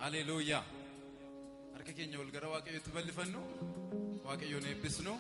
Hallelujah. Harka keenya ol gara Waaqayyootti bal'ifannu. Waaqayyoon eebbisnu.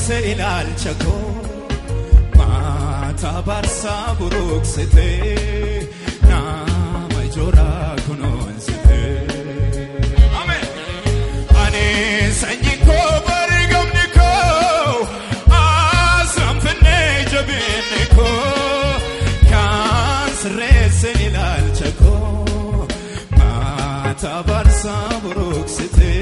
sarreesse ilaalchako maata barsa buruksite nama ijora kunuunsite amen ani sanyiko bargamniko asam finne jabiniko kan sarreesse ilaalchako maata barsa buruksite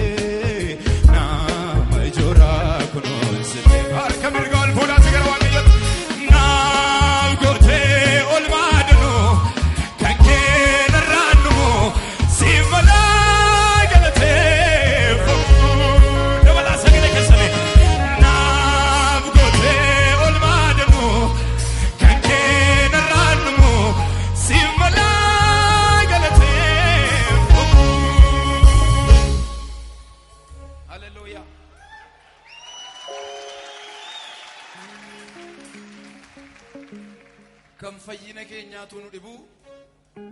Kam fayyina keenyaatu nu dhibu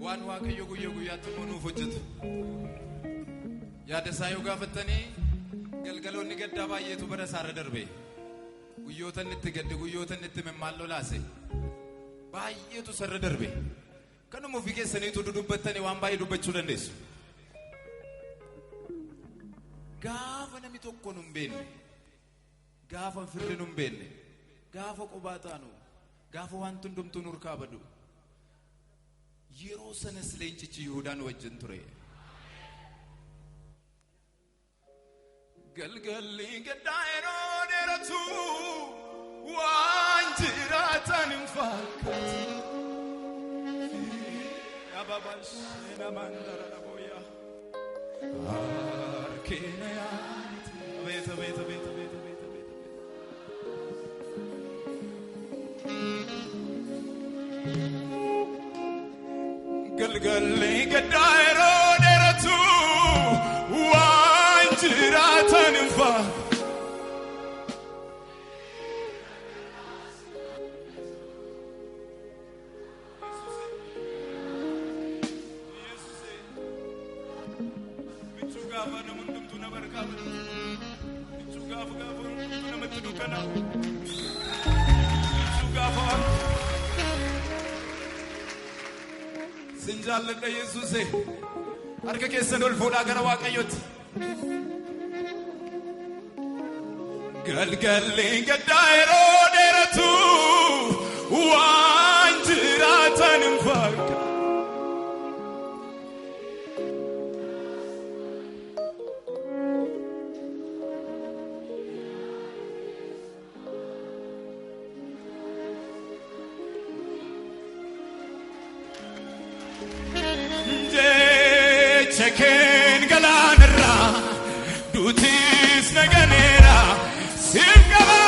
waan waaqayyo guyyaa guyyaatti nuuf hojjetu yaada isaa yoo gaafattanii galgaloonni gaddaa baay'eetu bara isaarra darbe guyyootan itti gadde guyyootan itti memmaalloo laase baay'eetu sarra darbe kanuma ofii keessaniitu dudubbattanii waan baay'ee dubbachuu dandeessu gaafa namni tokko nu hin beenne gaafa firri nu hin beenne gaafa qobaa taanu gaafa waan hundumtuu nurkaa badu yeroo sanas leencichi Yihuudaan wajjin ture galgalli gaddaa yeroo dheeratu waan jiraatan hin fakkaatu abaabashina mandara dhaboya harkeena yaati beeta beeta beeta beeta beeta galgalli gaddaa yeroo dheeratu waan jiraatan hin fakkaatu Sinjaalladha Yesuuse harka keessan ol fuudhaa gara Waaqayyooti galgalli gaddaa yeroo dheeratu waan jiraatan hin fakkaatu Cheken galanera dutis naganera singaba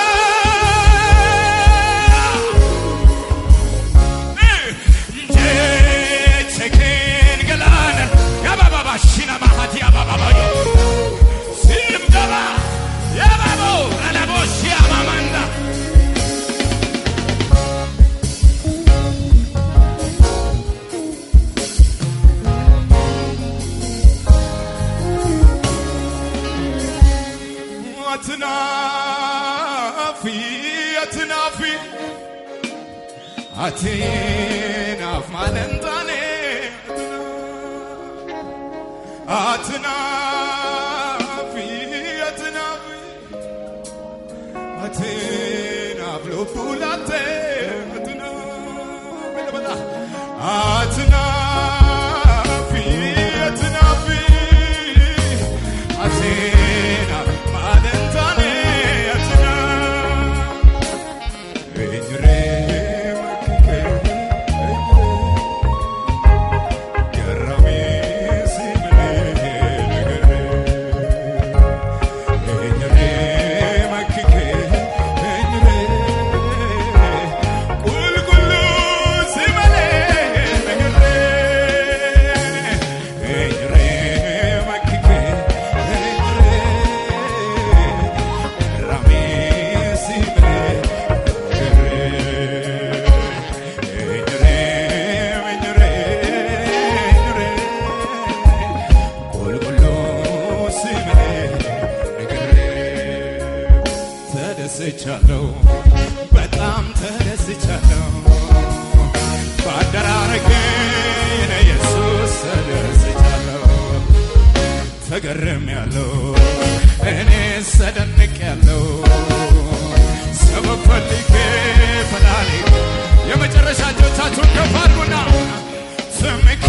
cheken galanera ya baba shina mahati ya baba yo singaba ya baba alabo shia mamanda Atinaf malentane atinafi atinaf lopulate atinafi atinaf malentane Kul kulu simale ተደስቻለሁ በጣም ተደስቻለሁ ባደራረገኝ ኢየሱስ ተደስቻለሁ ተገርሜያለሁ እኔ ተደንቄያለሁ ሰበብ ፈልጌ ፈላሌ የመጨረሻ እጆቻችሁን ከፍ አድርጉና ትምክህቴ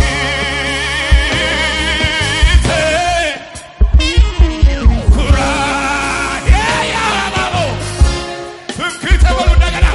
ኩራቴ ያባቦ ትምክህቴ በሉ እንደገና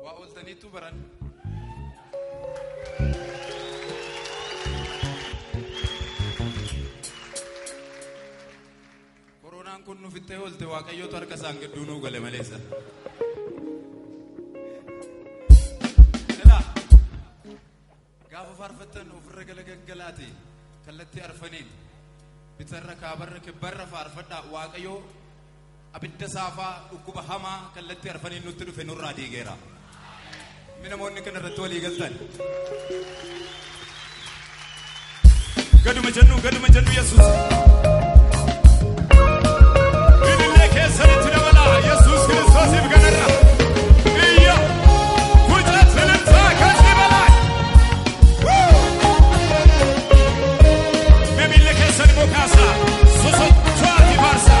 waoltanitu baran koronaan kun nufitte olte waaqayyotu harka isaan gidduu nuu gale maleessa gaafa faarfattan ofirra galagalaati kallatti arfaniin bitarra kaabarra kibbarra faarfadhaa waaqayyoo abidda saafaa dhukkuba hamaa kallatti arfaniin nutti dhufe nurraa diigeera minamoonni kana irratti walii galtan gaduma jennu yesuus ilillee keessanitti dabala yesuus kiristoosiif ganarra iyya gujaat filantaa kasii balaa memillee keessani bokaasa sosochoati baarsa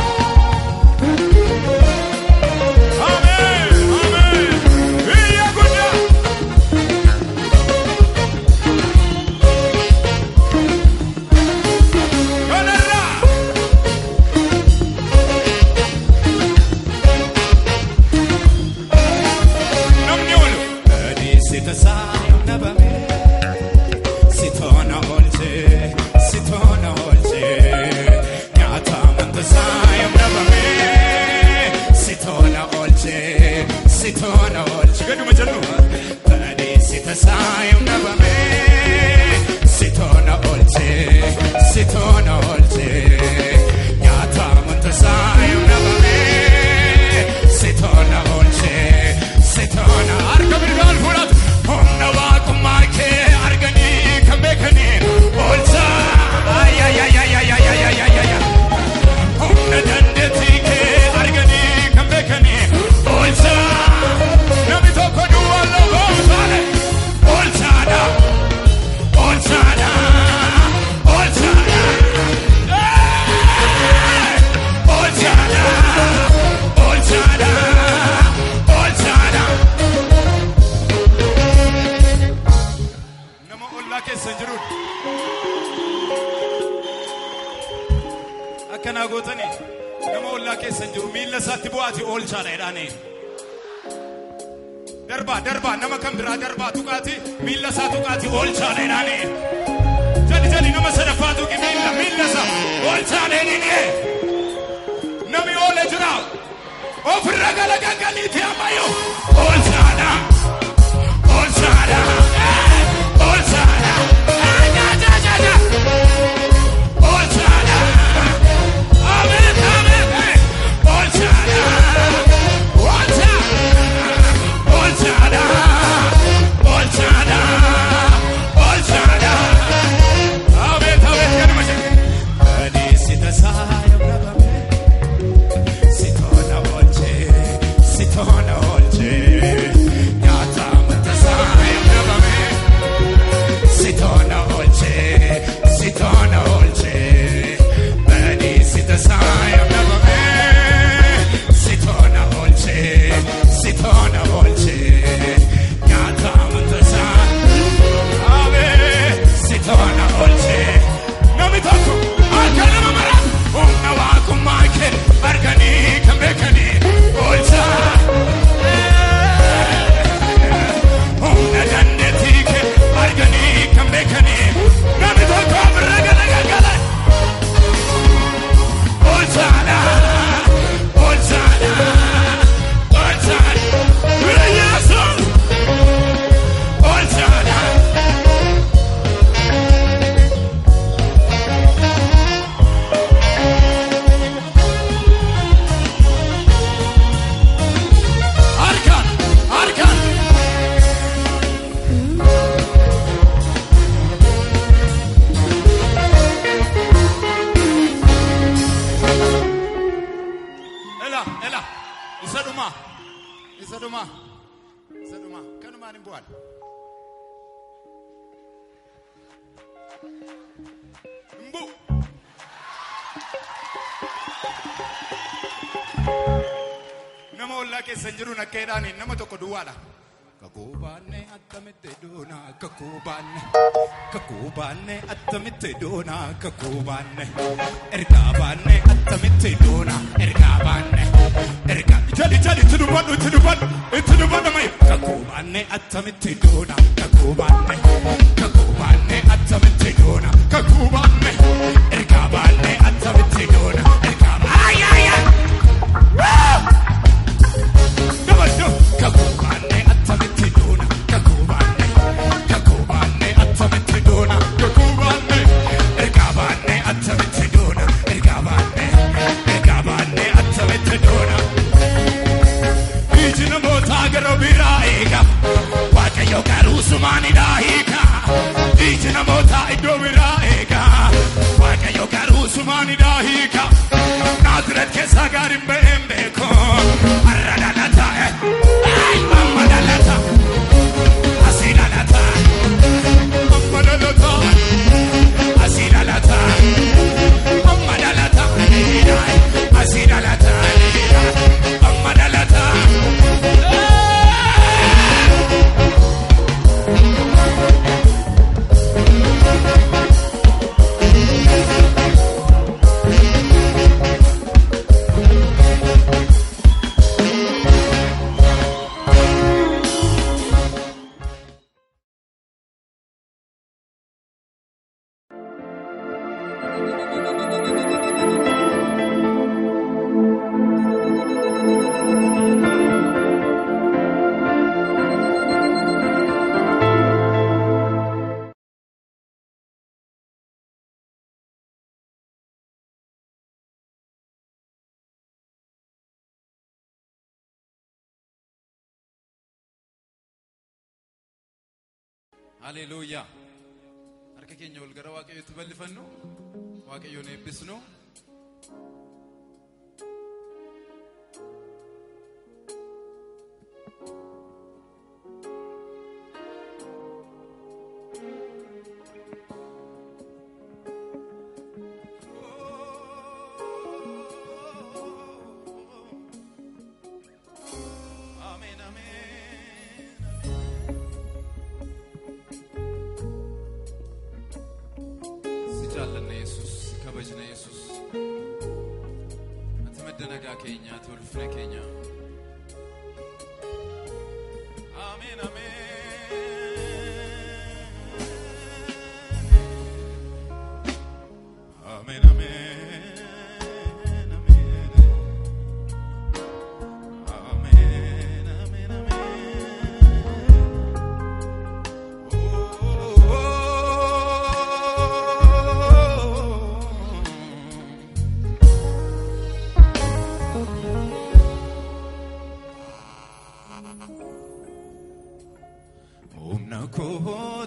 akkana gootani nama ollaa keessa jiru miilla isaatti bu'aati oolchaadha jedhaanii darbaa nama kan biraa darbaa tuqaati miilla isaa tuqaati oolchaadha jedhaanii jali nama sadaffaa tuqi miilla isaa oolchaadha jedhanii nami oole jira ofirra galagaliiti ammayyo oolchaadha Sitona olce, nyata mata sayam nabam. Mbu. Nama ollaa keessa jiru nakkeedhaan nama tokko duwwaadha. Kakubaanne attamitti doona kakubaanne attamitti doona kakubaanne ergaabaanne attamitti doona ergaabaanne erga jali itti dubbadhu mai kakubaanne attamitti doona kakubaanne attamitti doona kakubaanne ergaabaanne attamitti doona ergaabaanne kakubaanne attamitti doona kakubaanne attamitti doona kakubaanne ergaabaanne attamitti doona ergaabaanne attamitti doona iji namoota gara biraa eega waaqayyo garuu sumaanidhaa hiika iji namoota iddoo biraa eega waaqayyo garuu sumaanidhaa hiika Naazreet keessa gaariin ba'een beeko har'a dhalata amma dhalata asii dhalata amma dhalata asii dhalata amma dhalata asii dhalata amma dhalata Hallelujah. Harka keenya ol gara waaqayyootti bal'ifannu. Waaqayyoon eebbisnu.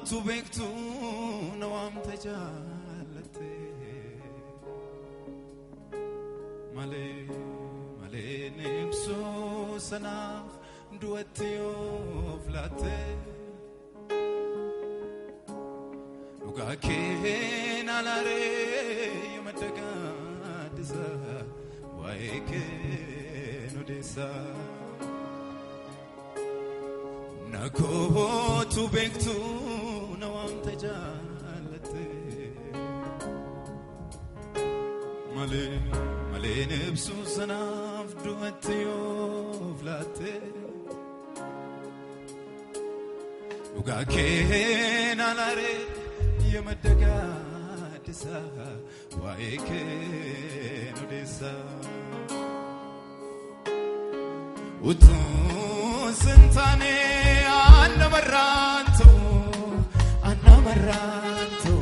Tu bektu nawam tajalate male nepso sanaf duatio flate luga ke nalare yumadaga disa waike nodesa nako tu bektu tajalate male nebsu sanaf duatio flate luga ke nalare yemadaga disa waike nodesa utu sentane anamaranto Ranto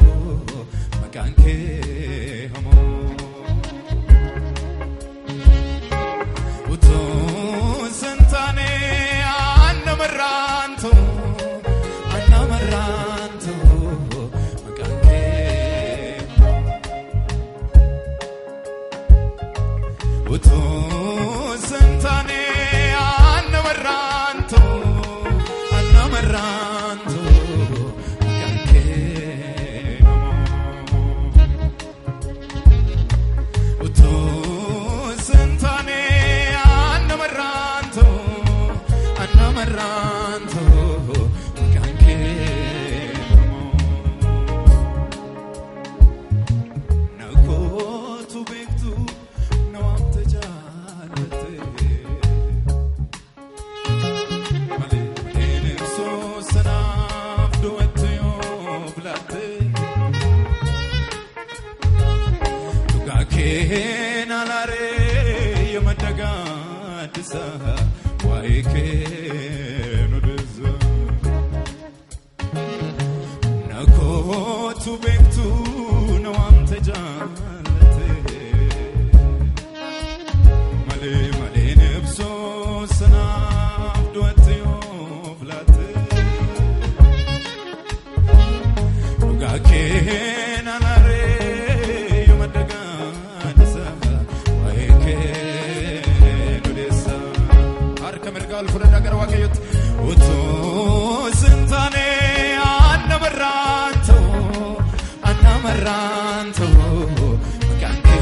makanke homo uto sentane anamaranto makanke uto sentane anamaranto latte Tugaken alare yamadagadisa Waiken odeza Nako tu bentu no amtejalate Male male nebso sana abduate ovlate Tugaken alare yamadagadisa Waiken odeza Arkamergal furada garwakayot Uto sintane Anamaranto Kanke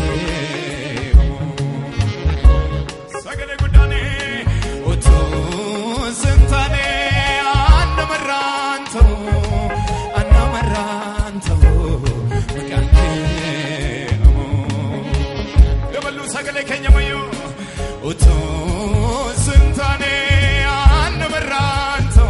Sagale gudane Uto sintane Anamaranto Kanke Yabalu sagale Kenya mayo Uto sintane Anamaranto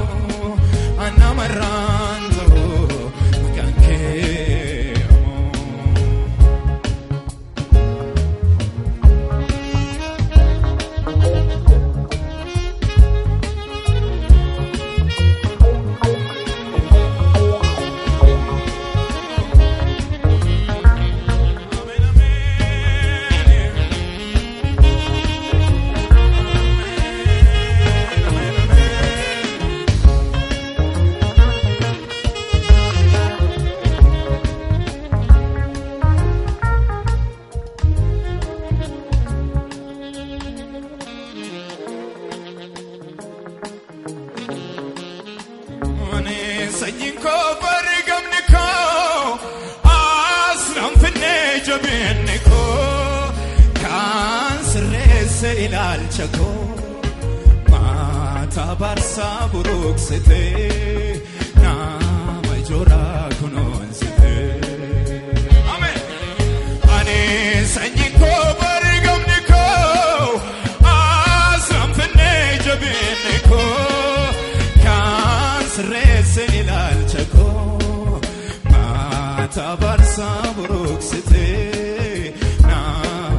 Sayinko bargamniko asram finne jabinko kansrese ilalchako mata barsa buruksete na majora kunonsete amen ane sayinko bargamniko asram finne jabinko Rese ilalchako mata barsa buruksite na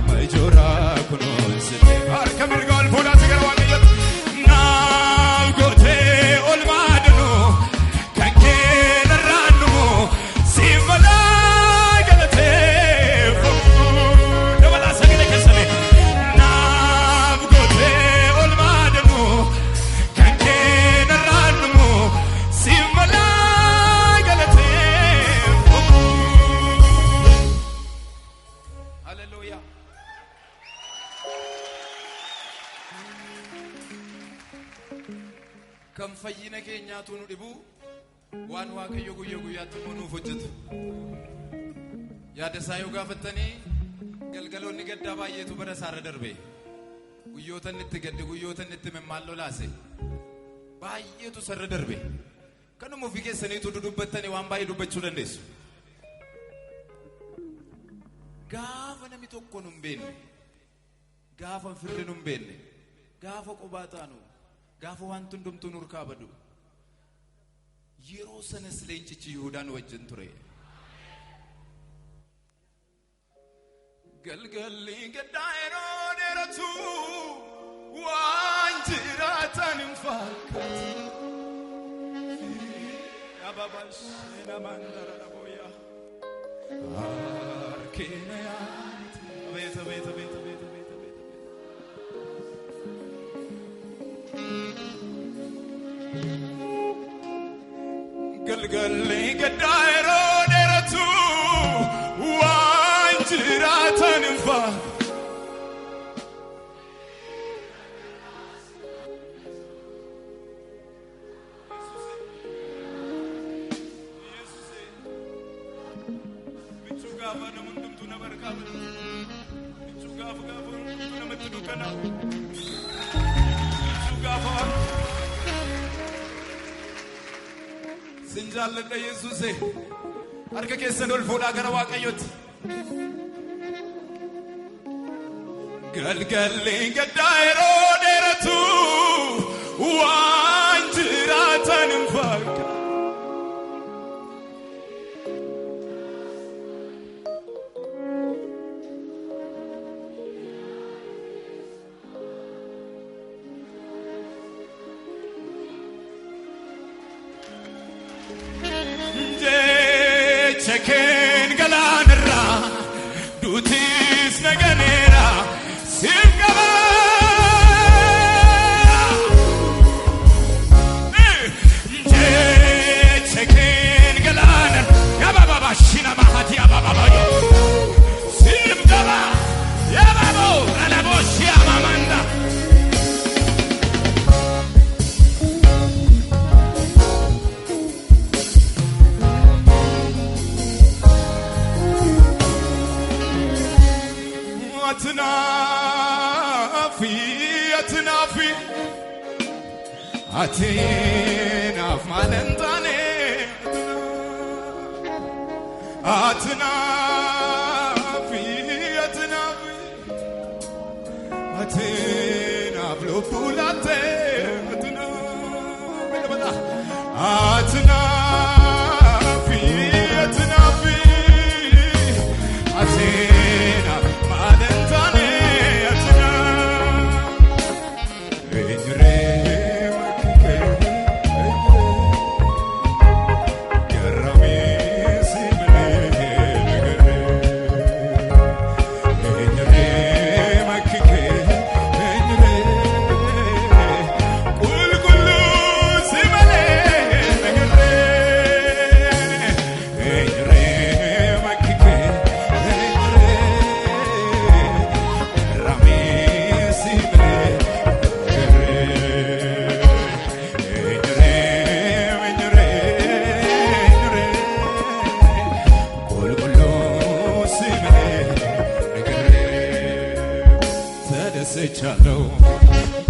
majora kunonsite arkamirgal pula sigarwaniyat nalgote olmadnu kanke naranu simala galate dabala sagale kesale nalgote olmadnu kanke naranu simala galate hallelujah kam fayyina keenyaatu nu dhibu waan waaqayyo guyyaa guyyaatti nuuf hojjetu yaada isaa yoo gaafattanii galgaloonni gaddaa baay'eetu bara isaarra darbe guyyootan itti gadde guyyootan itti memmaallo laase baay'eetu sarra darbe kanuma ofii keessaniitu dudubbattanii waan baay'ee dubbachuu dandeessu gaafa namni tokko nu hin beenne gaafa firri nu hin beenne gaafa qobaa taanu gaafa waan hundumtuu nurkaa badu yeroo sanas leencichi Yihuudaan wajjin ture galgalli gaddaa yeroo dheeratu waan jiraatan hin fakkaatu ababashena mandara boya arkena yaati beta galgalli gaddaa yeroo dheeratu waan jiraatan hin fakkaatu Sinjaalladha Yesuuse harka keessan ol fuudhaa gara Waaqayyooti galgalli gaddaa yeroo dheeratu waan jiraatan hin fakkaatu Cheken galanra dutis naganera silgaba cheken galanra yababa shina mahati yababa silgaba yababo alabo shia mamanda Atinaf malentane Atinafi Atinaf lopulate Atinafi Atinaf malentane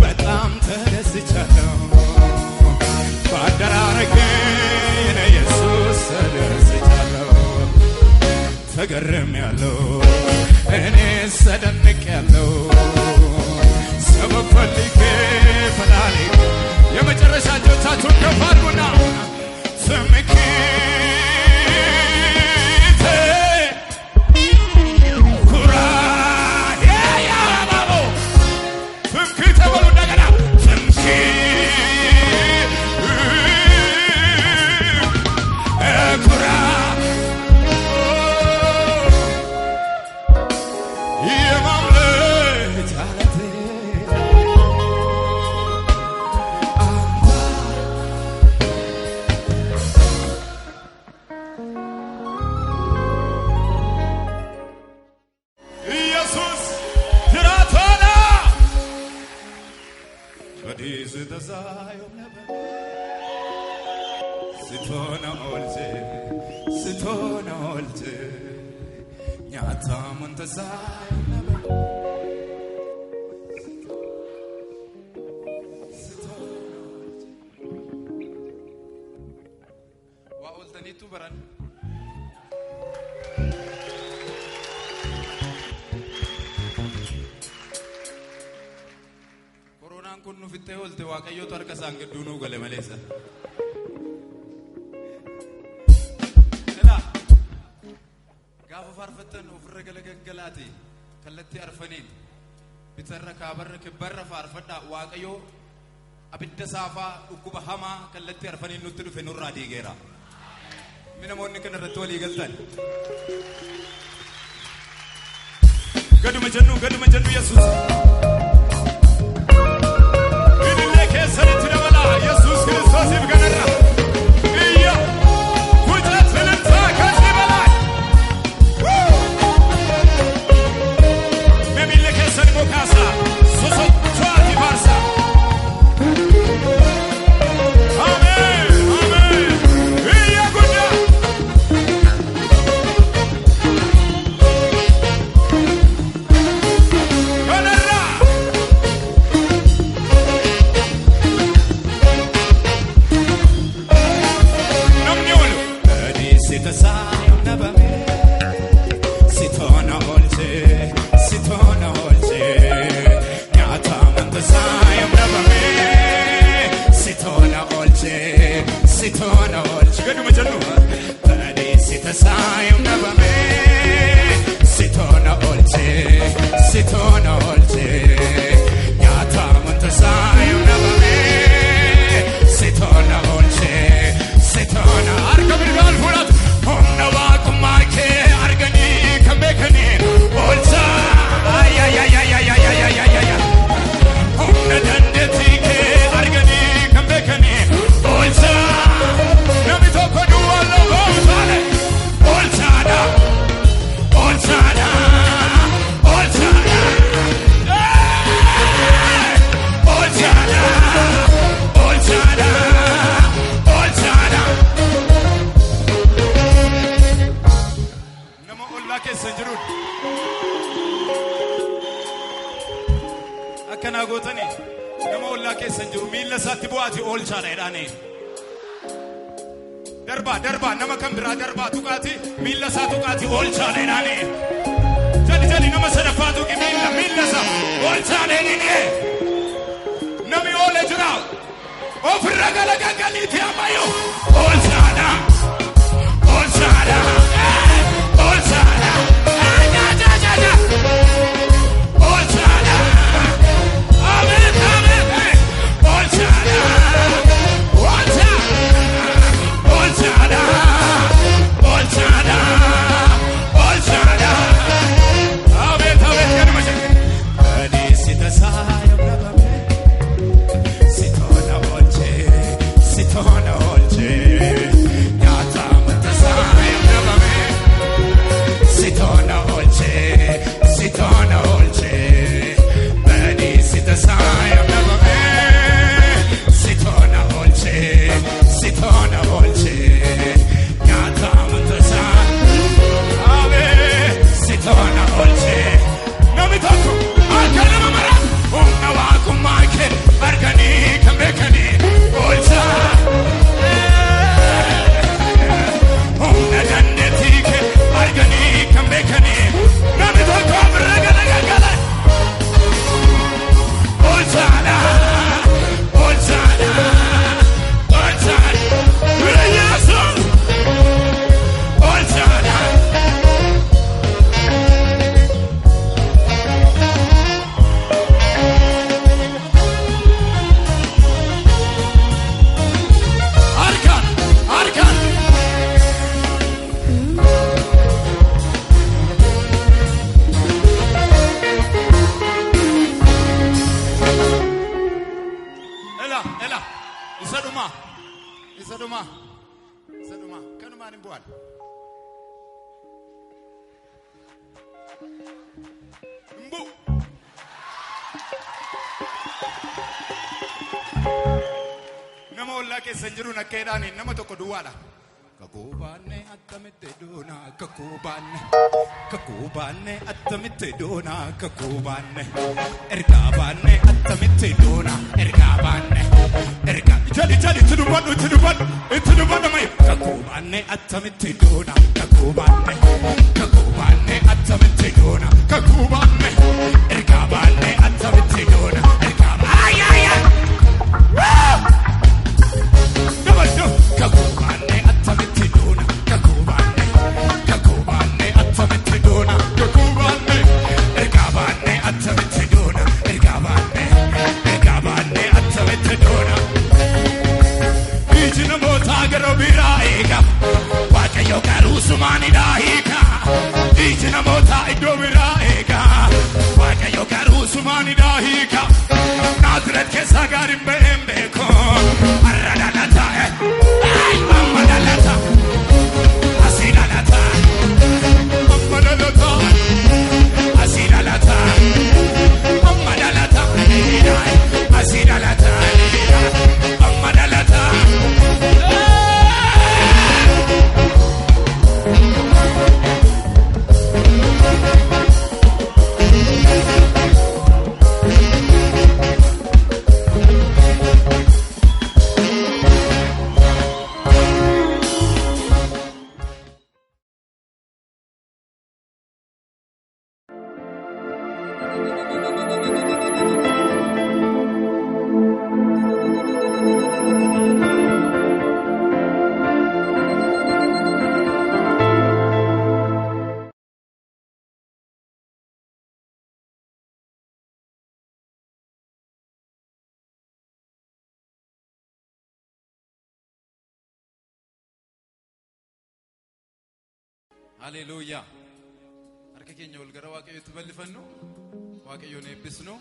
በጣም ተደስቻለሁ ባደራረገኝ ኢየሱስ ተደስቻለሁ ተገርሜያለሁ እኔ ተደንቄያለሁ ሰበብ ፈልጌ ፈላሌ የመጨረሻ እጆቻችሁን ከፍ አድርጉና ስምክ Sitona olce nyata montazai wa oltani tu baran Corona kun nu fitte olte waaqayyo to harka isaan gidduu nu gale maleessa gaafa farfatan ofirra galagalaati kallatti arfaniin bitarra kaabarra kibbarra farfadha waaqayyo abidda saafaa dhukkuba hamaa kallatti arfaniin nutti dhufe nurraa diigeera minamoonni kana irratti walii galtan gaduma jennu yesuus illee keessanitti dabala yesuus kiristoosiif ganarra iyya kujaat filantaa kasi balaa memille keessani mokaasa sosochoati baarsa amen iyya guddaa Sitona olce, gaduma jennu, tadi sita keessan jiruun akkana gootanii nama ollaa keessan jiru miilla isaatti bu'aati oolchaadha jedhaanii darbaa nama kan biraa darbaa tuqaati miilla isaa tuqaati oolchaadha jedhaanii jali nama sadaffaa tuqi miilla isaa oolchaadha jedhanii nami oole jira ofirra galagaliiti ammayyo oolchaadha oolchaadha oolchaadha jaajaajaajaa oolchaadha amen oolchaadha oolchaadha oolchaadha oolchaadha amen ganuma jedhe ani sita saayam nabame sitona olche nyaata mata saayam nabame sitona olche ani sita saayam nabame sitona olche nyaata mata saayam sitona olche nami tokko akka nama mara humna waaqummaa kee arganii kan beekanii olcha humna dandeettii kee arganii kan beekanii nami tokko birra galagala olchaadha birra yaasu olchaadha Arkan Ela isa duma kanumaan hin bu'an mbu nama ollaa keessan jiruun akka jedhaan nama tokko duwwaadha kakubaanne attamitti doona kakubaanne attamitti doona kakubaanne ergaabaanne attamitti doona ergaabaanne jali itti dubbadhu mai kakubaanne attamitti doona kakubaanne attamitti doona kakubaanne ergaabaanne attamitti doona ergaabaanne kakubaanne attamitti doona kakubaanne attamitti doona kakubaanne ergaabaanne attamitti doona ergaabaanne attamitti doona iji namoota gara biraa eega waaqayyo garuu sumaanidhaa hiika iji namoota iddoo biraa eega waaqayyo garuu sumaanidhaa hiika naazreet keessaa gaariin ba'een beeko har'a dhalata amma dhalata asii dhalata amma dhalata asii dhalata amma dhalata asii dhalata amma dhalata Hallelujah. Harka keenya ol gara waaqayyootti bal'ifannu. Waaqayyoon eebbisnu.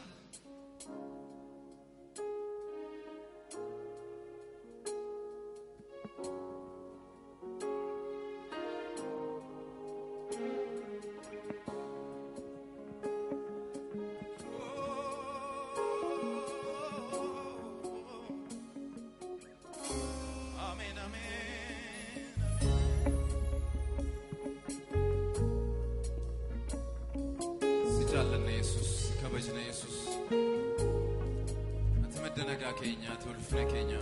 kabajna Yesus. Ati maddanaga keenya, ati ulfina keenya.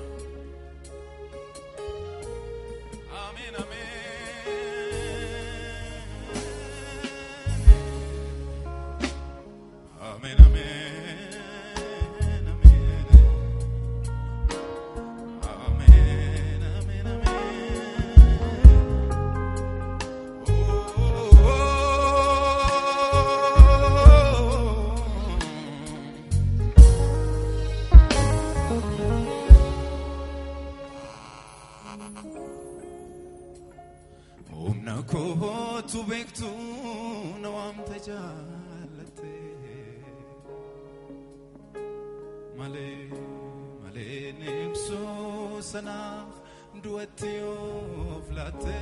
Amen, amen. Amen, amen. Tu bek tu nawam tajalate male male nipso sanaf duatio flate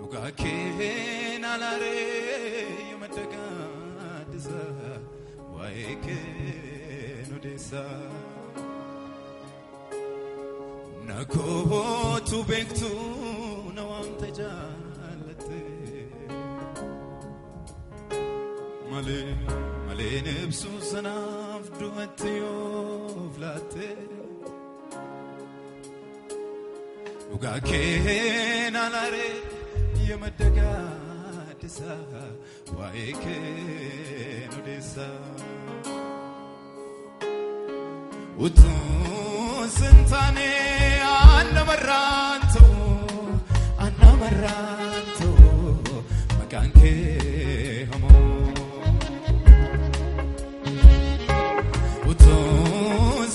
uga ken alare yumadaga dza waike nodesa nako tu bek tu male male nebsu sanaf duatio flate uga ken alare yemadaga disa waike nodesa utu sentane anamaranto makanke hamo uto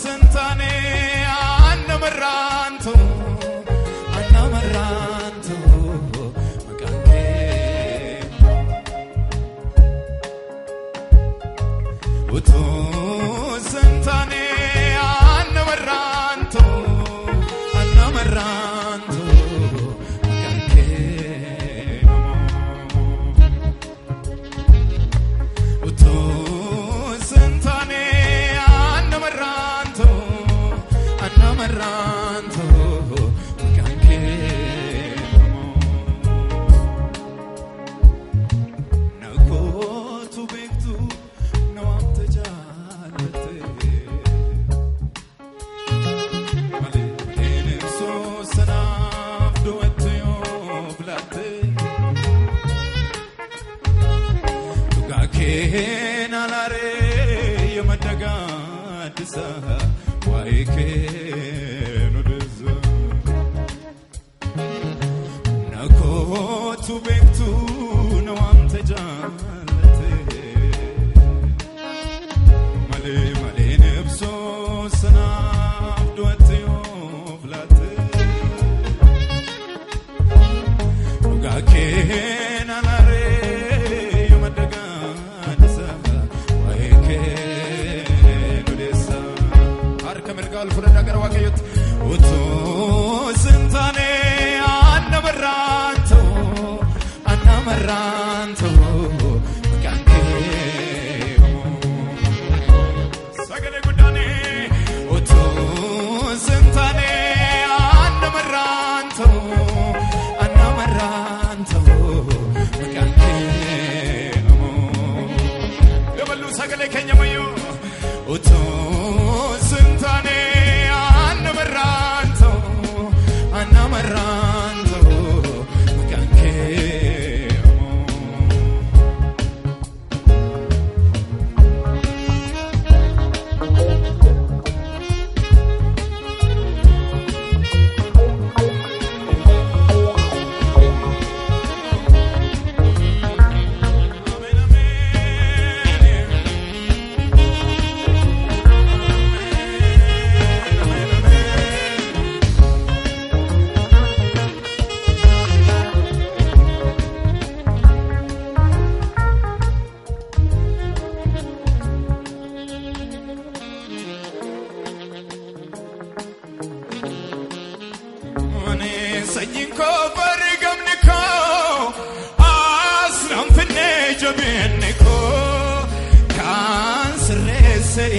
sentane anamaranto makanke uto sentane anamaranto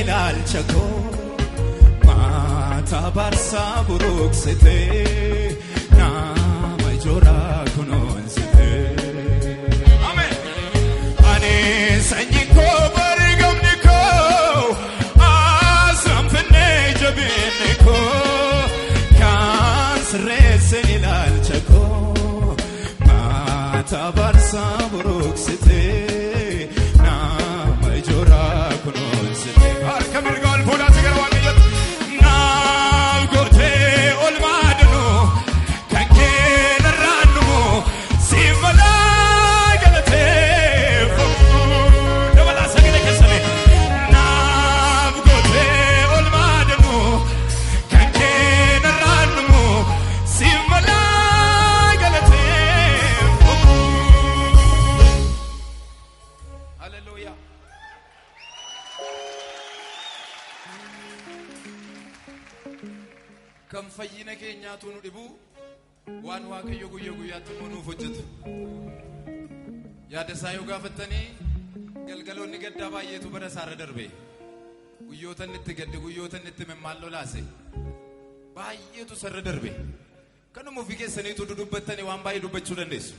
ilaalchako mata barsa buruksite nama jora kunonsite amen ane Galten ilaalchako Mata barsa buruksite Nama ijora kununsite Harka mirgal fuula sigara waaqayyooti Naaf gootee olmaadanu Kan keena raannu Simbalaa galateeffamu Dabalaa sagalee keessanii Naaf gootee olmaadanu Kan keena raannu Simbalaa galateeffamu Hallelujah. Kan fayyina keenyaatu nu dhibu waan waaqayyo guyyaa guyyaatti nuuf hojjetu yaada isaa yoo gaafattanii galgaloonni gaddaa baay'eetu bara isaarra darbe guyyootan itti gadde guyyootan itti memmaallo laase baay'eetu sarra darbe kanuma ofii keessaniitu dudubbattanii waan baay'ee dubbachuu dandeessu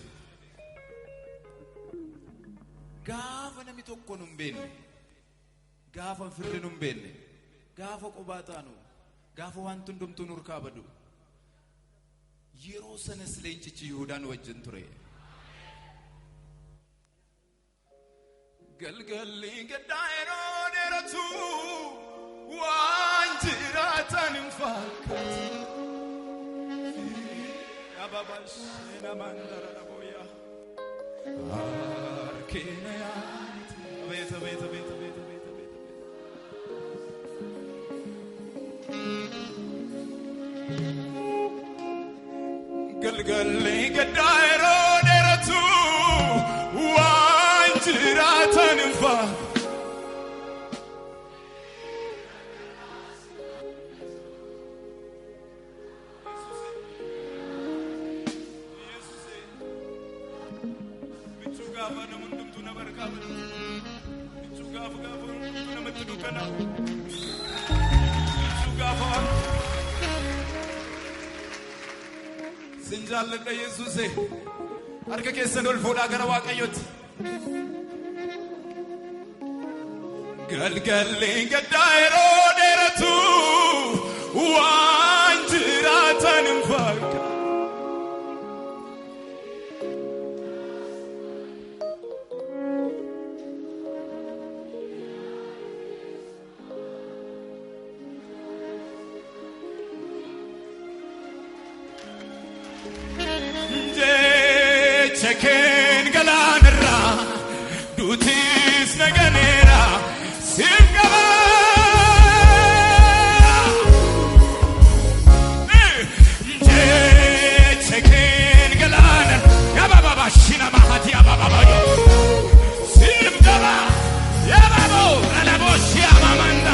gaafa namni tokko nu hin beenne gaafa firri nu hin beenne gaafa qophaa taanu gaafa waan hundumtuu nurkaa badu yeroo sanas leencichi Yihuudaan wajjin ture galgalli gaddaa yeroo dheeratu waan jiraatan hin fakkaatu abaabashina mandara dhaboya harkeena yaati beeta beeta beeta beeta beeta galgalli gaddaa yeroo dheeratu waan jiraatan hin fakkaatu Sinjaalladha Yesuuse harka keessan ol fuudhaa gara waaqayyooti galgalli gaddaa yeroo dheeratu waan jiraatan hin fakkaatu Cheken galanera dutis naganera simgaba cheken galanera ya baba shina mahati ya baba yo simgaba ya baba ralabo shia mamanda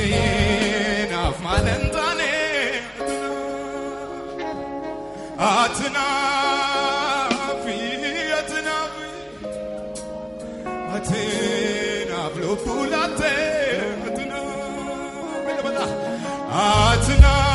Atinaf malentane Atinafi Atinaf lopulate Atinaf